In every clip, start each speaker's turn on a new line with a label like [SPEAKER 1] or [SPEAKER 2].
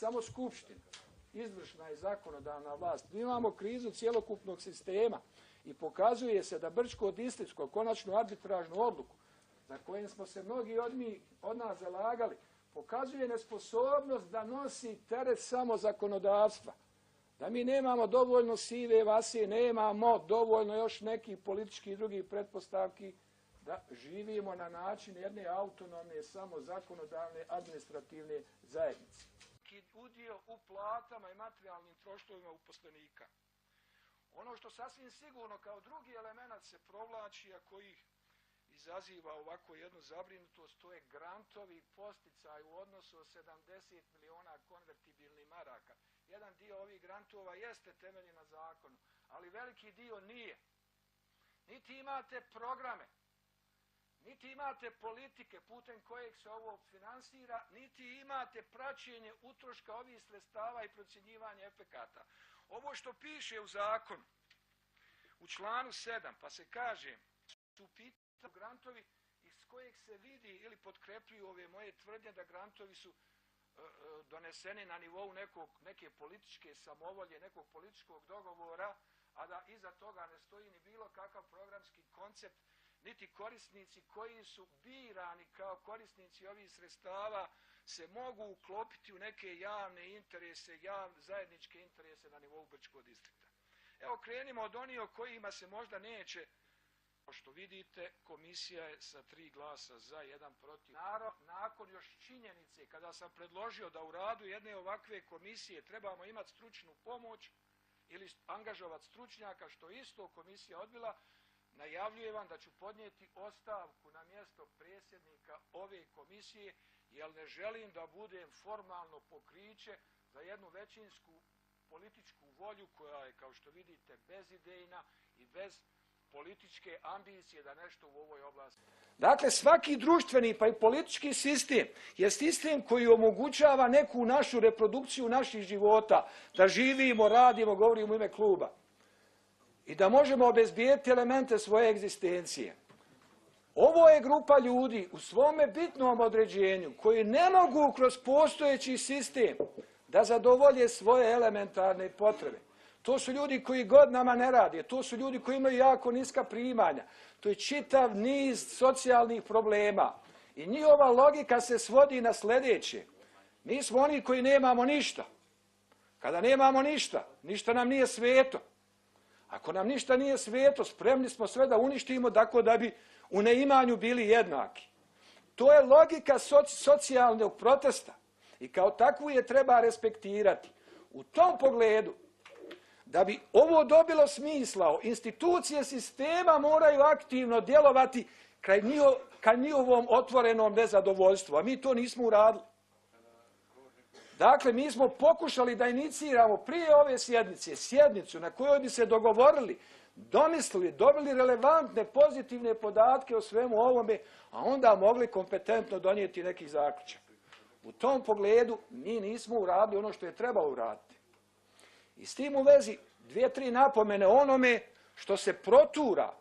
[SPEAKER 1] samo skupština, izvršna i zakonodavna vlast. Mi imamo krizu cjelokupnog sistema i pokazuje se da Brčko-Distriktsko konačnu arbitražnu odluku, za kojem smo se mnogi od nas zalagali, pokazuje nesposobnost da nosi teret samo zakonodavstva. Da mi nemamo dovoljno sive vase, nemamo dovoljno još nekih političkih i drugih pretpostavki da živimo na način jedne autonomne, samo zakonodavne, administrativne zajednice. Udio u platama i materijalnim troškovima uposlenika. Ono što sasvim sigurno kao drugi element se provlači, a koji izaziva ovako jednu zabrinutost, to je grantovi posticaj u odnosu od 70 miliona konvertibilnih maraka. Jedan dio ovih grantova jeste temeljen na zakonu, ali veliki dio nije. Niti imate programe, niti imate politike putem kojeg se ovo finansira, niti imate praćenje utroška ovih sredstava i procjenjivanje efekata. Ovo što piše u zakonu, u članu 7, pa se kaže, su pitanje grantovi iz kojeg se vidi ili potkrepljuju ove moje tvrdnje da grantovi su doneseni na nivou neke političke samovolje, nekog političkog dogovora, a da iza toga ne stoji ni bilo kakav programski koncept, niti korisnici koji su birani kao korisnici ovih sredstava se mogu uklopiti u neke javne interese, zajedničke interese na nivou Brčkog distrikta. Evo krenimo od onih o kojima se možda neće. Kao što vidite, komisija je sa 3 glasa za, 1 protiv. Nakon još činjenice, kada sam predložio da u radu jedne ovakve komisije trebamo imati stručnu pomoć ili angažovati stručnjaka, što isto komisija odbila, najavljujem vam da ću podnijeti ostavku na mjesto predsjednika ove komisije, jer ne želim da budem formalno pokriće za jednu većinsku političku volju koja je, kao što vidite, bezidejna i bez političke ambicije da nešto u ovoj oblasti. Dakle, svaki društveni pa i politički sistem je sistem koji omogućava neku našu reprodukciju naših života, da živimo, radimo, govorimo u ime kluba i da možemo obezbijeti elemente svoje egzistencije. Ovo je grupa ljudi u svome bitnom određenju koji ne mogu kroz postojeći sistem da zadovolje svoje elementarne potrebe. To su ljudi koji godinama ne rade, to su ljudi koji imaju jako niska primanja, to je čitav niz socijalnih problema i njihova logika se svodi na sljedeće. Mi smo oni koji nemamo ništa. Kada nemamo ništa, ništa nam nije sveto. Ako nam ništa nije sveto, spremni smo sve da uništimo tako da bi u neimanju bili jednaki. To je logika socijalnog protesta i kao takvu je treba respektirati. U tom pogledu, da bi ovo dobilo smisla, institucije sistema moraju aktivno djelovati ka njihovom otvorenom nezadovoljstvu, a mi to nismo uradili. Dakle, mi smo pokušali da iniciramo prije ove sjednicu na kojoj bi se dogovorili, domislili, dobili relevantne, pozitivne podatke o svemu ovome, a onda mogli kompetentno donijeti neki zaključak. U tom pogledu mi nismo uradili ono što je trebalo uraditi. I s tim u vezi 2-3 napomene onome što se protura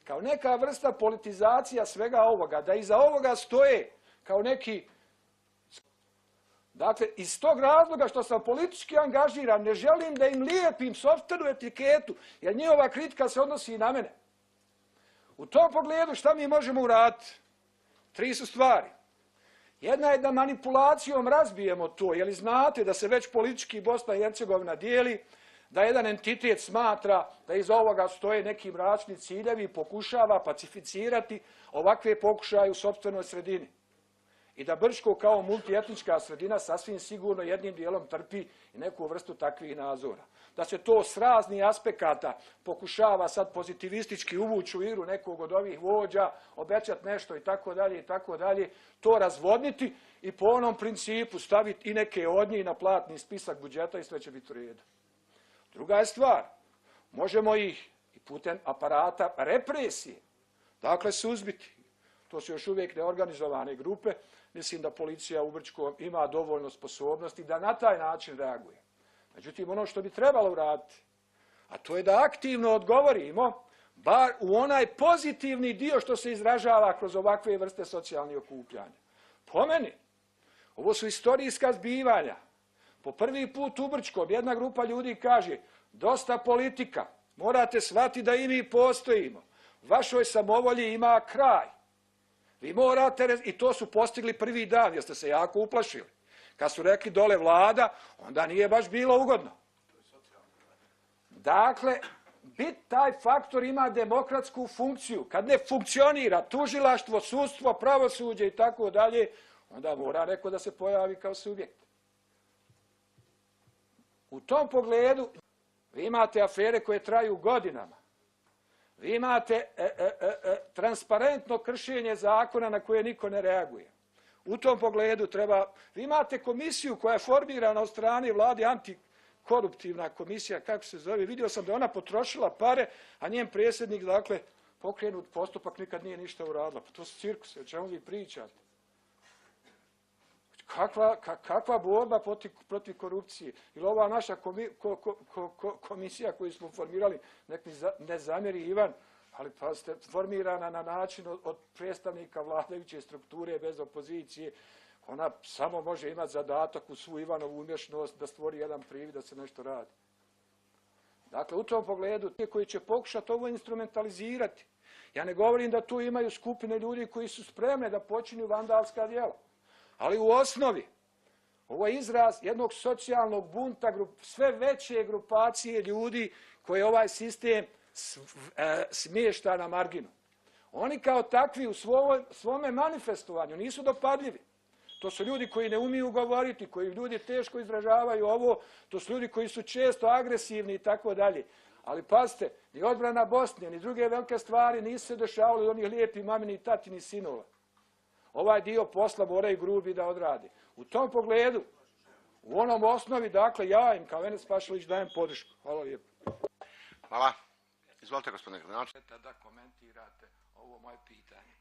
[SPEAKER 1] kao neka vrsta politizacija svega ovoga, da iza ovoga stoje kao neki. Dakle, iz tog razloga što sam politički angažiran, ne želim da im lijepim sopstvenu etiketu, jer njihova kritika se odnosi i na mene. U tom pogledu šta mi možemo uraditi? 3 su stvari. Jedna je da manipulacijom razbijemo to, jer znate da se već politički Bosna i Hercegovina dijeli, da jedan entitet smatra da iza ovoga stoje neki mračni ciljevi i pokušava pacificirati ovakve pokušaje u sopstvenoj sredini. I da Brčko kao multietnička sredina sasvim sigurno jednim dijelom trpi i neku vrstu takvih nazora. Da se to s raznih aspekata pokušava sad pozitivistički uvući u igru nekog od ovih vođa, obećati nešto i tako dalje, to razvodniti i po onom principu staviti i neke od njih na platni spisak budžeta i sve će biti u redu. Druga je stvar, možemo ih i putem aparata represije, dakle suzbiti. To su još uvijek neorganizovane grupe. Mislim da policija u Brčkom ima dovoljno sposobnosti da na taj način reaguje. Međutim, ono što bi trebalo uraditi, a to je da aktivno odgovorimo, bar u onaj pozitivni dio što se izražava kroz ovakve vrste socijalnih okupljanja. Po meni, ovo su istorijska zbivanja. Po prvi put u Brčkom jedna grupa ljudi kaže dosta politika, morate shvatiti da i mi postojimo. Vašoj samovolji ima kraj. Vi morate, i to su postigli prvi dan, jer ste se jako uplašili. Kad su rekli dole vlada, onda nije baš bilo ugodno. Dakle, taj faktor ima demokratsku funkciju. Kad ne funkcionira tužilaštvo, sudstvo, pravosuđe i tako dalje, onda mora neko da se pojavi kao subjekt. U tom pogledu vi imate afere koje traju godinama. Vi imate transparentno kršenje zakona na koje niko ne reaguje. U tom pogledu treba... Vi imate komisiju koja je formirana od strane vlade, antikoruptivna komisija, kako se zove. Vidio sam da ona potrošila pare, a njen predsjednik, dakle, pokrenut postupak, nikad nije ništa uradila. Pa to su cirkuse, o čemu vi pričate? Kakva borba protiv korupcije? Ili ova naša komisija koju smo formirali, nek ne zamjeri Ivan, ali pazite, formirana na način od predstavnika vladajuće strukture bez opozicije, ona samo može imati zadatak u svu Ivanovu umješnost da stvori jedan privid da se nešto radi. Dakle, u tom pogledu, ti koji će pokušati ovo instrumentalizirati, ja ne govorim da tu imaju skupine ljudi koji su spremne da počinju vandalska djela. Ali u osnovi, ovo je izraz jednog socijalnog bunta, sve veće grupacije ljudi koje ovaj sistem smješta na marginu. Oni kao takvi u svome manifestovanju nisu dopadljivi. To su ljudi koji ne umiju govoriti, koji ljudi teško izražavaju ovo, to su ljudi koji su često agresivni i tako dalje. Ali pazite, ni odbrana Bosne, ni druge velike stvari nisu se dešavali od onih lijepih mamini i tatini sinova. Ovaj dio posla moraju grubi da odradi. U tom pogledu, u onom osnovi, dakle, ja im kao Enes Pašalić dajem podršku. Hvala lijepo.
[SPEAKER 2] Hvala. Izvolite, gospodine gradonačelniče.
[SPEAKER 1] Da komentirate ovo moje pitanje.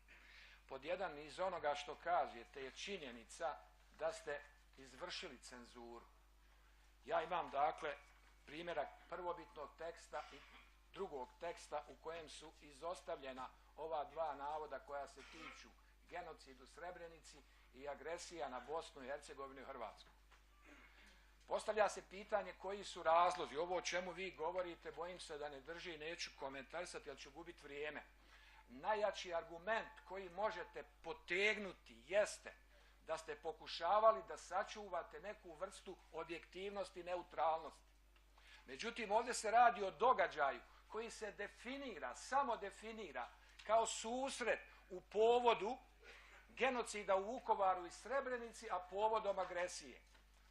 [SPEAKER 1] Pod jedan iz onoga što kažete je činjenica da ste izvršili cenzuru. Ja imam, dakle, primjerak prvobitnog teksta i drugog teksta u kojem su izostavljena ova dva navoda koja se tiču genocid u Srebrenici i agresija na Bosnu i Hercegovinu i Hrvatsku. Postavlja se pitanje koji su razlozi. Ovo o čemu vi govorite, bojim se da ne drži i neću komentarisati, jer ću gubiti vrijeme. Najjači argument koji možete potegnuti jeste da ste pokušavali da sačuvate neku vrstu objektivnosti i neutralnosti. Međutim, ovdje se radi o događaju koji se definira, samo definira kao susret u povodu genocida u Vukovaru i Srebrenici, a povodom agresije.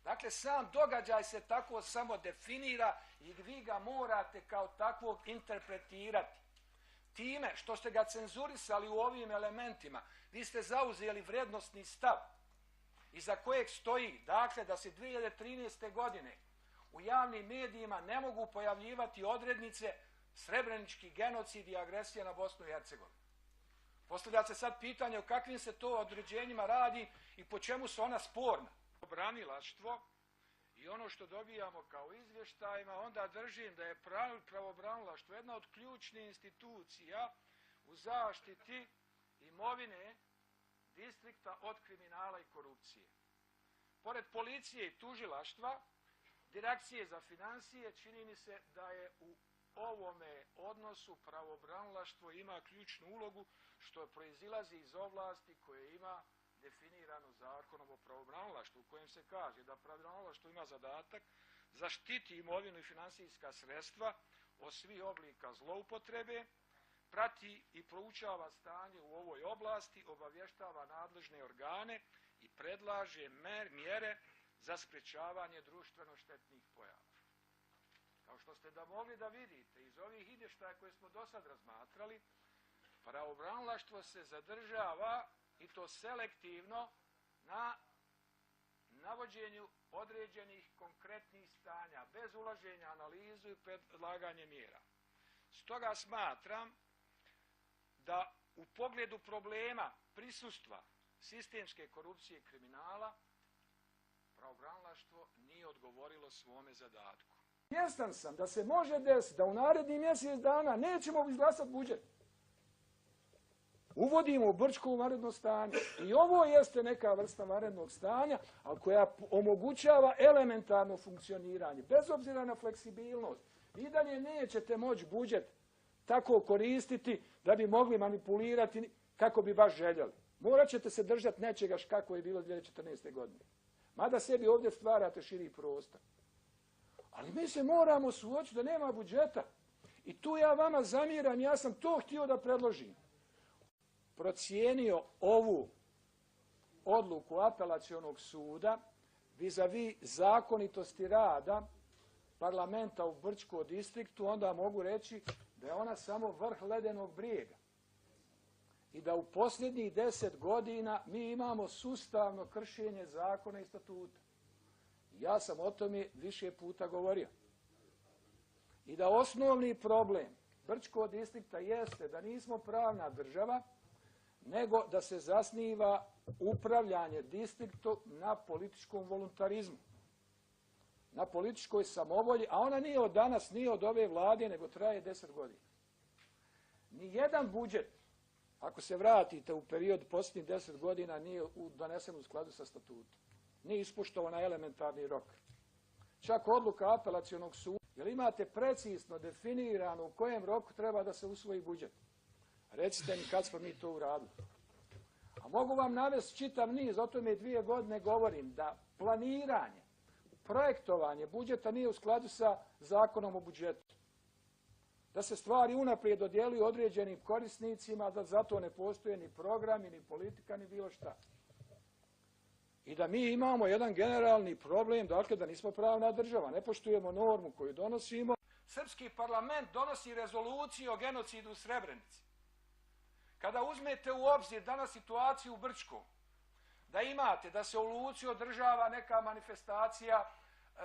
[SPEAKER 1] Dakle, sam događaj se tako samo definira i vi ga morate kao takvog interpretirati. Time što ste ga cenzurisali u ovim elementima, vi ste zauzeli vrijednosni stav iza kojeg stoji, dakle, da se 2013. godine u javnim medijima ne mogu pojavljivati odrednice srebrenički genocid i agresija na Bosnu i Hercegovinu. Postavlja se sad pitanje o kakvim se to određenjima radi i po čemu su ona sporna. Pravobranilaštvo i ono što dobijamo kao izvještajima, onda držim da je pravobranilaštvo jedna od ključnih institucija u zaštiti imovine distrikta od kriminala i korupcije. Pored policije i tužilaštva, Direkcije za financije, čini mi se da je u ovome odnosu pravobranilaštvo ima ključnu ulogu što proizilazi iz ovlasti koje ima definirano zakonom o pravobranilaštvu u kojem se kaže da pravobranilaštvo ima zadatak zaštiti imovinu i financijska sredstva od svih oblika zloupotrebe, prati i proučava stanje u ovoj oblasti, obavještava nadležne organe i predlaže mjere za sprječavanje društveno štetnih pojava. Kao što ste da mogli da vidite iz ovih izvještaja koje smo do sad razmatrali, pravobranilaštvo se zadržava i to selektivno na navođenju određenih konkretnih stanja, bez ulaženja analizu i predlaganje mjera. Stoga smatram da u pogledu problema prisustva sistemske korupcije i kriminala, pravobranilaštvo nije odgovorilo svome zadatku. Svjestan sam da se može desiti da u narednih mjesec dana nećemo izglasati budžet. Uvodimo u Brčko vanredno stanje. I ovo jeste neka vrsta vanrednog stanja, ali koja omogućava elementarno funkcioniranje. Bez obzira na fleksibilnost. I dalje nećete moći budžet tako koristiti da bi mogli manipulirati kako bi baš željeli. Morat ćete se držati nečega kako je bilo 2014. godine. Mada sebi ovdje stvarate širi prostor. Ali mi se moramo suočiti da nema budžeta. I tu ja vama zamjeram, ja sam to htio da predložim. Procijenio ovu odluku apelacionog suda vis-a-vis zakonitosti rada parlamenta u Brčkom distriktu, onda mogu reći da je ona samo vrh ledenog brijega. I da u posljednjih 10 godina mi imamo sustavno kršenje zakona i statuta. Ja sam o tome više puta govorio. I da osnovni problem Brčkog distrikta jeste da nismo pravna država, nego da se zasniva upravljanje distriktom na političkom voluntarizmu, na političkoj samovolji, a ona nije od danas, nije od ove vlade, nego traje 10 godina. Nijedan budžet, ako se vratite u period posljednjih 10 godina, nije donesen u skladu sa statutom. Nije ispoštovan elementarni rok. Čak odluka apelacionog suda, jer imate precizno definirano u kojem roku treba da se usvoji budžet. Recite mi kad smo mi to uradili. A mogu vam navesti čitav niz, o tome 2 godine govorim, da planiranje, projektovanje budžeta nije u skladu sa zakonom o budžetu. Da se stvari unaprijed dodjeljuju određenim korisnicima, da zato ne postoje ni programi, ni politika, ni bilo šta. I da mi imamo jedan generalni problem, dakle da nismo pravna država, ne poštujemo normu koju donosimo. Srpski parlament donosi rezoluciju o genocidu u Srebrenici. Kada uzmete u obzir danas situaciju u Brčkom, da imate da se u Luci održava neka manifestacija,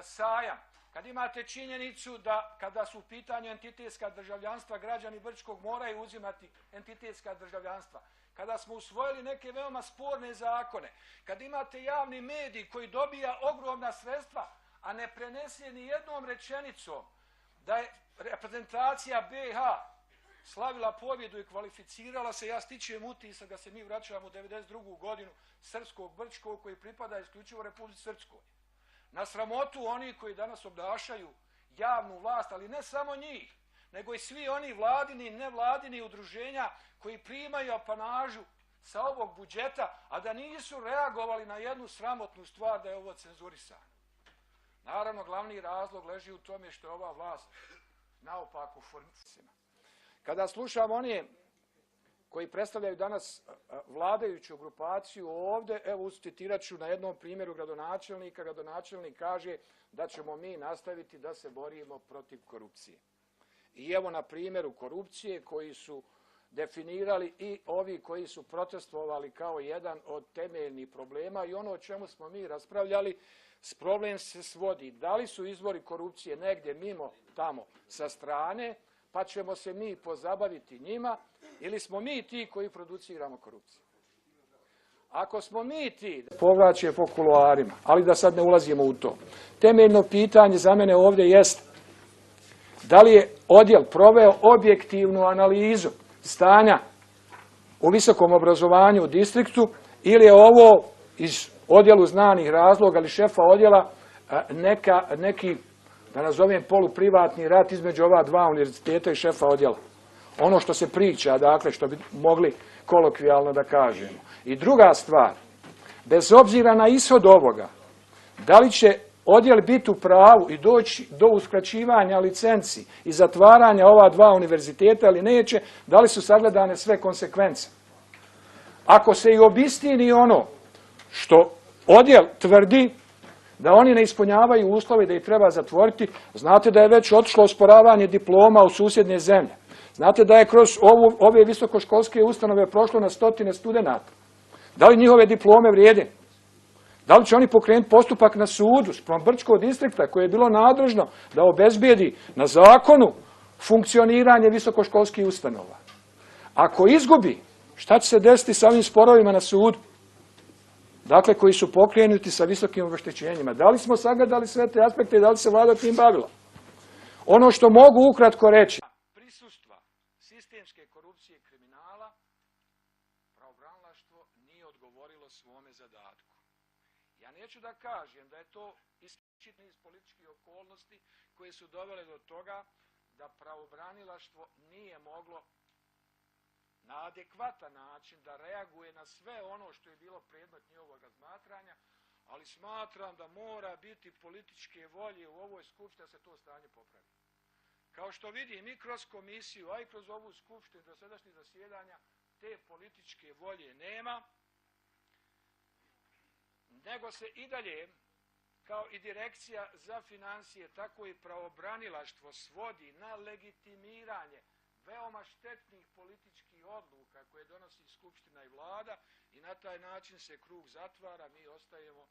[SPEAKER 1] sajam, kad imate činjenicu da kada su u pitanju entitetska državljanstva, građani Brčkog moraju uzimati entitetska državljanstva, kada smo usvojili neke veoma sporne zakone, kad imate javni medij koji dobija ogromna sredstva, a ne prenese ni jednom rečenicom da je reprezentacija BiH slavila pobjedu i kvalificirala se, ja stičem utisak da se mi vraćamo u 92. godinu srpskog Brčkog koji pripada isključivo Republici Srpskoj. Na sramotu oni koji danas obnašaju javnu vlast, ali ne samo njih, nego i svi oni vladini i nevladini udruženja koji primaju apanažu sa ovog budžeta, a da nisu reagovali na jednu sramotnu stvar da je ovo cenzurisano. Naravno, glavni razlog leži u tome što je ova vlast naopako formirana. Kada slušam one koji predstavljaju danas vladajuću grupaciju ovdje, evo citirat ću na jednom primjeru gradonačelnika. Gradonačelnik kaže da ćemo mi nastaviti da se borimo protiv korupcije. I evo na primjeru korupcije koji su definirali i ovi koji su protestovali kao jedan od temeljnih problema i ono o čemu smo mi raspravljali, problem se svodi da li su izvori korupcije negdje mimo tamo sa strane, pa ćemo se mi pozabaviti njima, ili smo mi ti koji produciramo korupciju. Ako smo mi ti, povlače po kuloarima, ali da sad ne ulazimo u to. Temeljno pitanje za mene ovdje jest da li je odjel proveo objektivnu analizu stanja u visokom obrazovanju u distriktu ili je ovo iz odjelu znanih razloga ili šefa odjela neki, da nazovem, poluprivatni rat između ova dva univerziteta i šefa odjela. Ono što se priča, dakle, što bi mogli kolokvijalno da kažemo. I druga stvar, bez obzira na ishod ovoga, da li će odjel biti u pravu i doći do uskraćivanja licenci i zatvaranja ova dva univerziteta ili neće, da li su sagledane sve konsekvence. Ako se i obistini ono što odjel tvrdi da oni ne ispunjavaju uslove da ih treba zatvoriti, znate da je već otišlo osporavanje diploma u susjedne zemlje. Znate da je kroz ove visokoškolske ustanove prošlo na stotine studenata. Da li njihove diplome vrijede? Da li će oni pokrenuti postupak na sudu spram Brčkog distrikta koje je bilo nadležno da obezbijedi na zakonu funkcioniranje visokoškolskih ustanova? Ako izgubi, šta će se desiti sa ovim sporovima na sudu? Dakle, koji su pokrenuti sa visokim obeštećenjima. Da li smo sagledali sve te aspekte i da li se vlada tim bavila? Ono što mogu ukratko reći, prisustva sistemske korupcije i kriminala udovoljilo svome zadatku. Ja neću da kažem da je to isključivo iz političkih okolnosti koje su dovele do toga da pravobranilaštvo nije moglo na adekvatan način da reaguje na sve ono što je bilo predmet njihovog razmatranja, ali smatram da mora biti političke volje u ovoj skupštini da se to stanje popravi. Kao što vidim i kroz komisiju, a i kroz ovu skupštinu do sadašnjih zasjedanja, te političke volje nema, nego se i dalje, kao i Direkcija za financije, tako i pravobranilaštvo svodi na legitimiranje veoma štetnih političkih odluka koje donosi Skupština i Vlada i na taj način se krug zatvara, mi ostajemo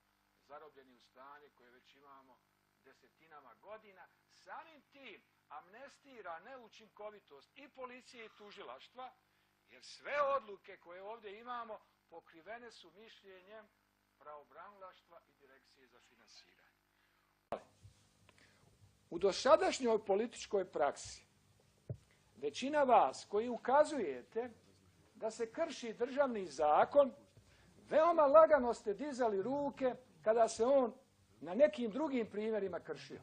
[SPEAKER 1] zarobljeni u stanje koje već imamo desetinama godina. Samim tim amnestira neučinkovitost i policije i tužilaštva, jer sve odluke koje ovdje imamo pokrivene su mišljenjem pravobranilaštva i Direkcije za finansiranje. U dosadašnjoj političkoj praksi većina vas koji ukazujete da se krši državni zakon, veoma lagano ste dizali ruke kada se on na nekim drugim primjerima kršio.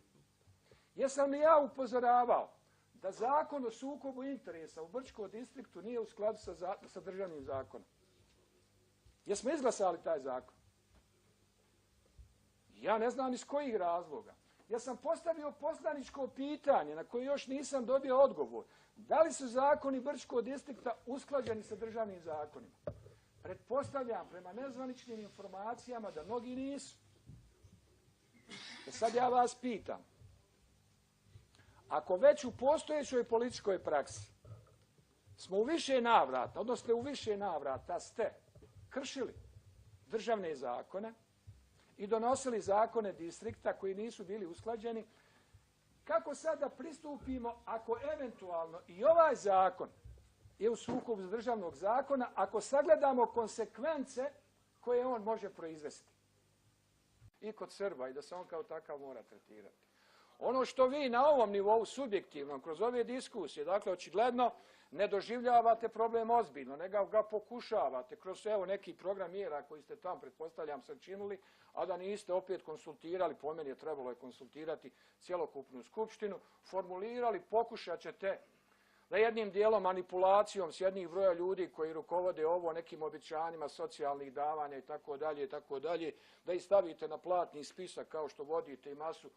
[SPEAKER 1] Jesam li ja upozoravao da zakon o sukobu interesa u Brčkom distriktu nije u skladu sa državnim zakonom? Jesmo izglasali taj zakon? Ja ne znam iz kojih razloga. Ja sam postavio poslaničko pitanje na koje još nisam dobio odgovor. Da li su zakoni Brčkog distrikta usklađeni sa državnim zakonima? Pretpostavljam prema nezvaničnim informacijama da mnogi nisu. Sad ja vas pitam, ako već u postojećoj političkoj praksi smo u više navrata, odnosno u više navrata ste kršili državne zakone i donosili zakone distrikta koji nisu bili usklađeni, kako sad da pristupimo ako eventualno i ovaj zakon je u sukobu s državnog zakona, ako sagledamo konsekvence koje on može proizvesti i kod Srba i da se on kao takav mora tretirati. Ono što vi na ovom nivou subjektivno, kroz ove diskusije, dakle očigledno ne doživljavate problem ozbiljno, nego ga pokušavate kroz neki program mjera koji ste tam, pretpostavljam, sačinili, a da niste opet konsultirali, po meni je trebalo je konsultirati cjelokupnu skupštinu, formulirali, pokušat ćete da jednim dijelom manipulacijom s jednih broja ljudi koji rukovode ovo nekim obećanjima socijalnih davanja i tako dalje, da ih stavite na platni spisak kao što vodite i masu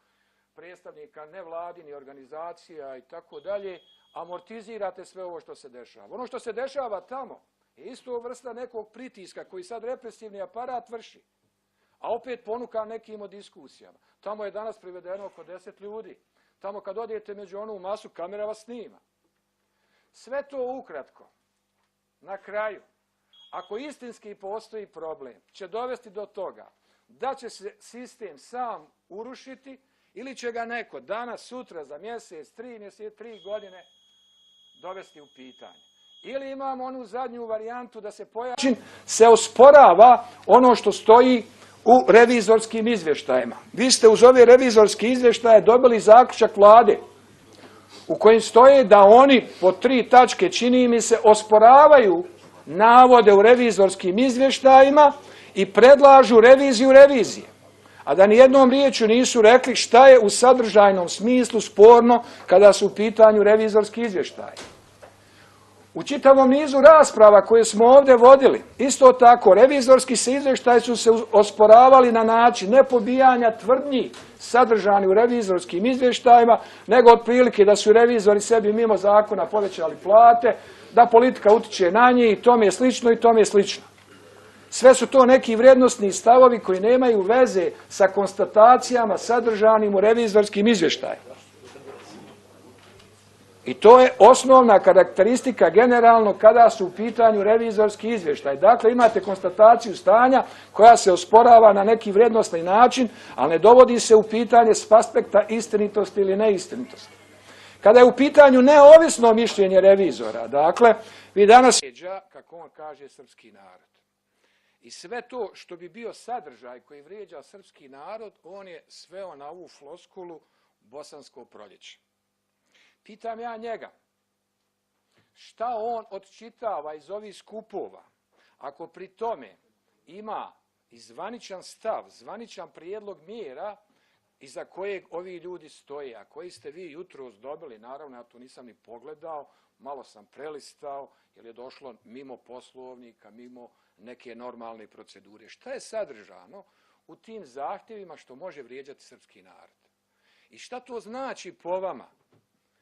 [SPEAKER 1] predstavnika nevladinih organizacija i tako dalje, amortizirate sve ovo što se dešava. Ono što se dešava tamo je isto vrsta nekog pritiska koji sad represivni aparat vrši, a opet ponuka nekim od diskusijama. Tamo je danas privedeno oko 10 ljudi. Tamo kad odete među onu masu, kamera vas snima. Sve to ukratko, na kraju, ako istinski postoji problem, će dovesti do toga da će se sistem sam urušiti ili će ga neko danas, sutra, za mjesec, 3 godine dovesti u pitanje. Ili imamo onu zadnju varijantu da se pojačin se osporava ono što stoji u revizorskim izvještajima. Vi ste uz ove revizorske izvještaje dobili zaključak Vlade u kojem stoje da oni po 3 tačke, čini mi se, osporavaju navode u revizorskim izvještajima i predlažu reviziju revizije. A da nijednom riječju nisu rekli šta je u sadržajnom smislu sporno kada su u pitanju revizorski izvještaji. U čitavom nizu rasprava koje smo ovdje vodili, isto tako, revizorski se izvještaji su se osporavali na način ne pobijanja tvrdnji sadržani u revizorskim izvještajima, nego otprilike da su revizori sebi mimo zakona povećali plate, da politika utiče na njih i tome je slično i tome je slično. Sve su to neki vrijednosni stavovi koji nemaju veze sa konstatacijama sadržanim u revizorskim izvještajima. I to je osnovna karakteristika generalno kada su u pitanju revizorski izvještaj. Dakle, imate konstataciju stanja koja se osporava na neki vrijednosni način, ali ne dovodi se u pitanje s aspekta istinitosti ili neistinitosti. Kada je u pitanju neovisno mišljenje revizora, dakle, vi danas vrijeđa, kako on kaže, srpski narod. I sve to što bi bio sadržaj koji vrijeđa srpski narod, on je sveo na ovu floskulu Bosansko proljeće. Pitam ja njega, šta on odčitava iz ovih skupova, ako pri tome ima i zvaničan stav, zvaničan prijedlog mjera iza kojeg ovi ljudi stoje, a koji ste vi jutros dobili, naravno ja to nisam ni pogledao, malo sam prelistao jer je došlo mimo poslovnika, mimo neke normalne procedure. Šta je sadržano u tim zahtjevima što može vrijeđati srpski narod? I šta to znači po vama?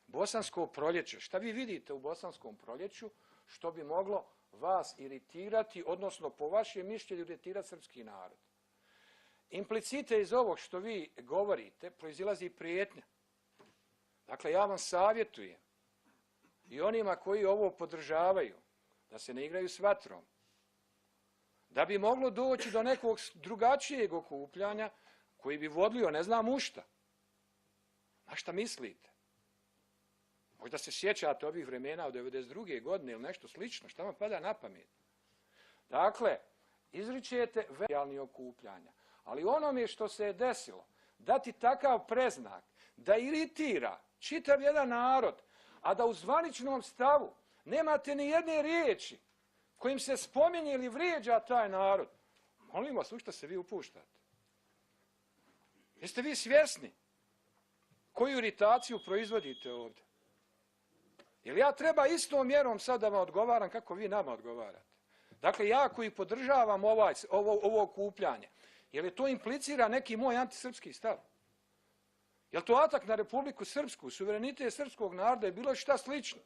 [SPEAKER 1] Bosansko proljeće. Šta vi vidite u Bosanskom proljeću što bi moglo vas iritirati, odnosno po vašem mišljenju iritirati srpski narod? Implicite iz ovog što vi govorite proizilazi prijetnja. Dakle, ja vam savjetujem i onima koji ovo podržavaju da se ne igraju s vatrom. Da bi moglo doći do nekog drugačijeg okupljanja koji bi vodlio ne znam u šta. Na šta mislite? Možda se sjećate ovih vremena od 1992. godine ili nešto slično. Šta vam pada na pamet? Dakle, izričete realni okupljanja. Ali onome što se je desilo, dati takav preznak da iritira čitav jedan narod, a da u zvaničnom stavu nemate ni jedne riječi kojim se spominje ili vrijeđa taj narod. Molim vas, u što se vi upuštate? Jeste vi svjesni koju iritaciju proizvodite ovdje? Jer ja treba istom mjerom sad da vam odgovaram kako vi nama odgovarate. Dakle, ja koji podržavam ovo okupljanje, je li to implicira neki moj antisrpski stav? Je li to atak na Republiku Srpsku, suverenitet srpskog naroda i bilo šta slično?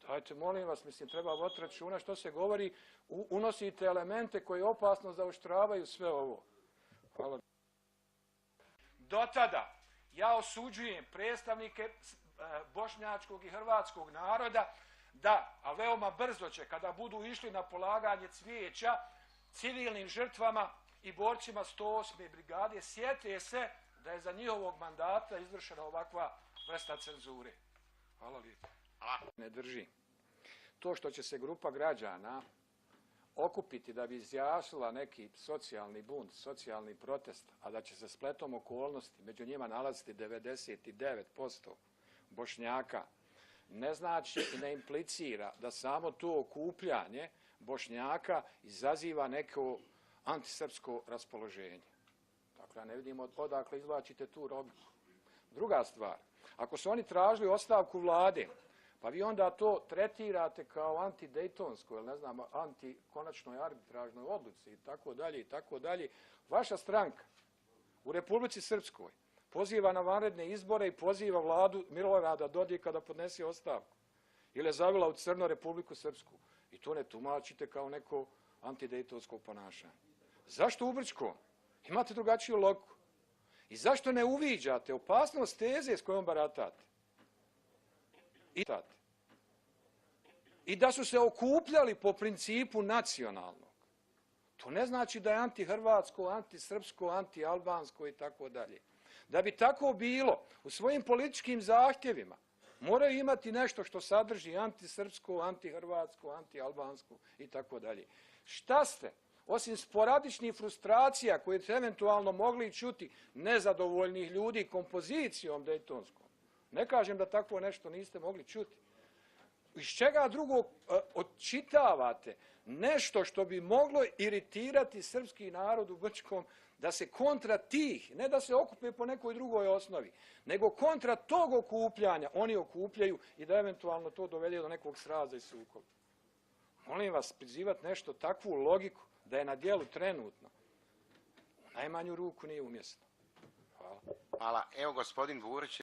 [SPEAKER 1] Dajte, molim vas, mislim, treba voditi računa što se govori, unosite elemente koji opasno zaoštravaju sve ovo. Hvala. Do tada ja osuđujem predstavnike bošnjačkog i hrvatskog naroda da, a veoma brzo će, kada budu išli na polaganje cvijeća civilnim žrtvama i borcima 108. brigade, sjete se da je za njihovog mandata izvršena ovakva vrsta cenzure. Hvala lijepo. Ne drži. To što će se grupa građana okupiti da bi izjasnila neki socijalni bunt, socijalni protest, a da će se spletom okolnosti među njima nalaziti 99% Bošnjaka, ne znači i ne implicira da samo to okupljanje Bošnjaka izaziva neko antisrpsko raspoloženje. Dakle, ja ne vidim odakle izvlačite tu logiku. Druga stvar, ako su oni tražili ostavku vlade, pa vi onda to tretirate kao antidejtonsko, ili ne znam, antikonačnoj arbitražnoj odluci i tako dalje i tako dalje. Vaša stranka u Republici Srpskoj poziva na vanredne izbore i poziva vladu Milorada Dodika da podnese ostavku. Ili je zavila u crno Republiku Srpsku. I to ne tumačite kao neko antidejtonsko ponašanje. Zašto u Brčkom? Imate drugačiju logiku. I zašto ne uviđate opasnost teze s kojom baratate? I da su se okupljali po principu nacionalnog. To ne znači da je antihrvatsko, antisrpsko, antialbansko i tako dalje. Da bi tako bilo, u svojim političkim zahtjevima moraju imati nešto što sadrži antisrpsko, antihrvatsko, antialbansko i tako dalje. Šta ste, osim sporadičnih frustracija koje ste eventualno mogli čuti nezadovoljnih ljudi kompozicijom dejtonskom, ne kažem da takvo nešto niste mogli čuti, iz čega drugog odčitavate nešto što bi moglo iritirati srpski narod u Brčkom, da se kontra tih, ne da se okupe po nekoj drugoj osnovi, nego kontra tog okupljanja oni okupljaju i da eventualno to dovede do nekog sraza i sukoba. Molim vas, prizivati nešto, takvu logiku da je na djelu trenutno, u najmanju ruku nije umjesno. Hvala.
[SPEAKER 2] Hvala. Evo gospodin Burić.